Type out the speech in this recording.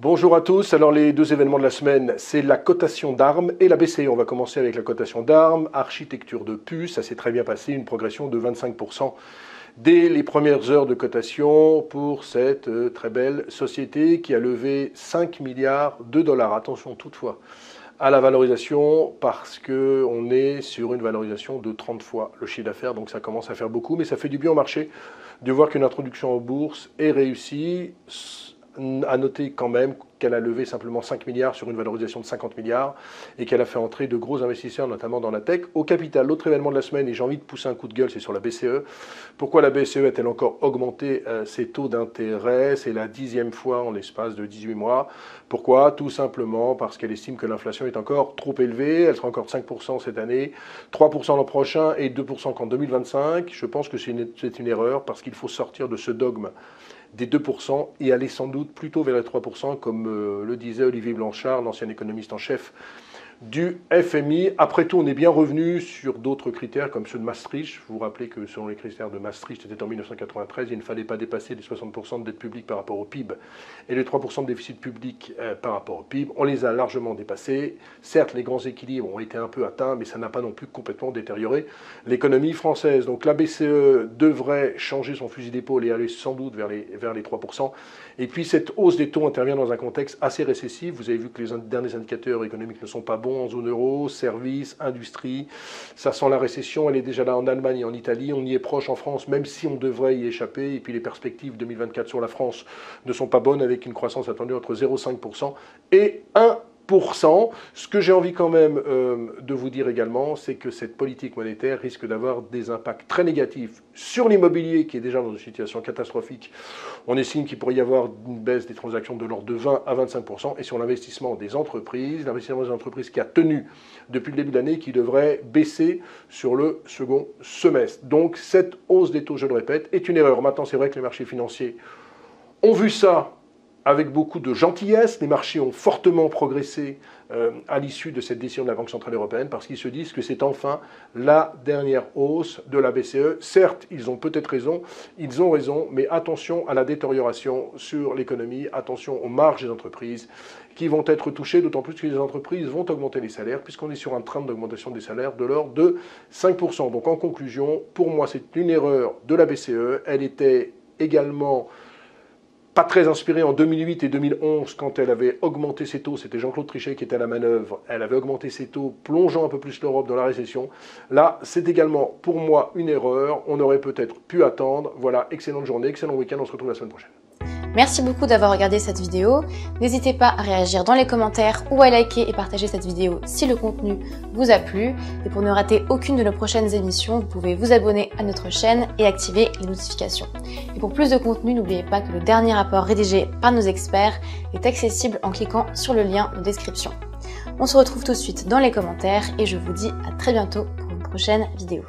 Bonjour à tous, alors les deux événements de la semaine, c'est la cotation d'armes et la BCE. On va commencer avec la cotation d'armes, architecture de puce, ça s'est très bien passé, une progression de 25% dès les premières heures de cotation pour cette très belle société qui a levé 5 milliards de dollars. Attention toutefois à la valorisation parce qu'on est sur une valorisation de 30 fois le chiffre d'affaires, donc ça commence à faire beaucoup, mais ça fait du bien au marché de voir qu'une introduction en bourse est réussie. À noter quand même qu'elle a levé simplement 5 milliards sur une valorisation de 50 milliards et qu'elle a fait entrer de gros investisseurs, notamment dans la tech, au capital. L'autre événement de la semaine, et j'ai envie de pousser un coup de gueule, c'est sur la BCE. Pourquoi la BCE a-t-elle encore augmenté ses taux d'intérêt? C'est la 10e fois en l'espace de 18 mois. Pourquoi? Tout simplement parce qu'elle estime que l'inflation est encore trop élevée. Elle sera encore de 5% cette année, 3% l'an prochain et 2% qu'en 2025. Je pense que c'est une erreur parce qu'il faut sortir de ce dogme des 2% et aller sans doute plutôt vers les 3%, comme le disait Olivier Blanchard, l'ancien économiste en chef du FMI. Après tout, on est bien revenu sur d'autres critères comme ceux de Maastricht. Vous vous rappelez que selon les critères de Maastricht, c'était en 1993, il ne fallait pas dépasser les 60% de dette publique par rapport au PIB et les 3% de déficit public par rapport au PIB. On les a largement dépassés. Certes, les grands équilibres ont été un peu atteints, mais ça n'a pas non plus complètement détérioré l'économie française. Donc la BCE devrait changer son fusil d'épaule et aller sans doute vers les 3%. Et puis cette hausse des taux intervient dans un contexte assez récessif. Vous avez vu que les derniers indicateurs économiques ne sont pas bons en zone euro, services, industrie. Ça sent la récession, elle est déjà là en Allemagne et en Italie. On y est proche en France, même si on devrait y échapper. Et puis les perspectives 2024 sur la France ne sont pas bonnes, avec une croissance attendue entre 0,5% et 1%. Ce que j'ai envie quand même de vous dire également, c'est que cette politique monétaire risque d'avoir des impacts très négatifs sur l'immobilier qui est déjà dans une situation catastrophique. On estime qu'il pourrait y avoir une baisse des transactions de l'ordre de 20 à 25% et sur l'investissement des entreprises, qui a tenu depuis le début de l'année, qui devrait baisser sur le second semestre. Donc cette hausse des taux, je le répète, est une erreur. Maintenant, c'est vrai que les marchés financiers ont vu ça avec beaucoup de gentillesse. Les marchés ont fortement progressé à l'issue de cette décision de la Banque Centrale Européenne parce qu'ils se disent que c'est enfin la dernière hausse de la BCE. Certes, ils ont peut-être raison, ils ont raison, mais attention à la détérioration sur l'économie, attention aux marges des entreprises qui vont être touchées, d'autant plus que les entreprises vont augmenter les salaires puisqu'on est sur un train d'augmentation des salaires de l'ordre de 5%. Donc en conclusion, pour moi, c'est une erreur de la BCE. Elle était également pas très inspirée en 2008 et 2011 quand elle avait augmenté ses taux. C'était Jean-Claude Trichet qui était à la manœuvre. Elle avait augmenté ses taux, plongeant un peu plus l'Europe dans la récession. Là, c'est également pour moi une erreur. On aurait peut-être pu attendre. Voilà, excellente journée, excellent week-end. On se retrouve la semaine prochaine. Merci beaucoup d'avoir regardé cette vidéo. N'hésitez pas à réagir dans les commentaires ou à liker et partager cette vidéo si le contenu vous a plu. Et pour ne rater aucune de nos prochaines émissions, vous pouvez vous abonner à notre chaîne et activer les notifications. Et pour plus de contenu, n'oubliez pas que le dernier rapport rédigé par nos experts est accessible en cliquant sur le lien de description. On se retrouve tout de suite dans les commentaires et je vous dis à très bientôt pour une prochaine vidéo.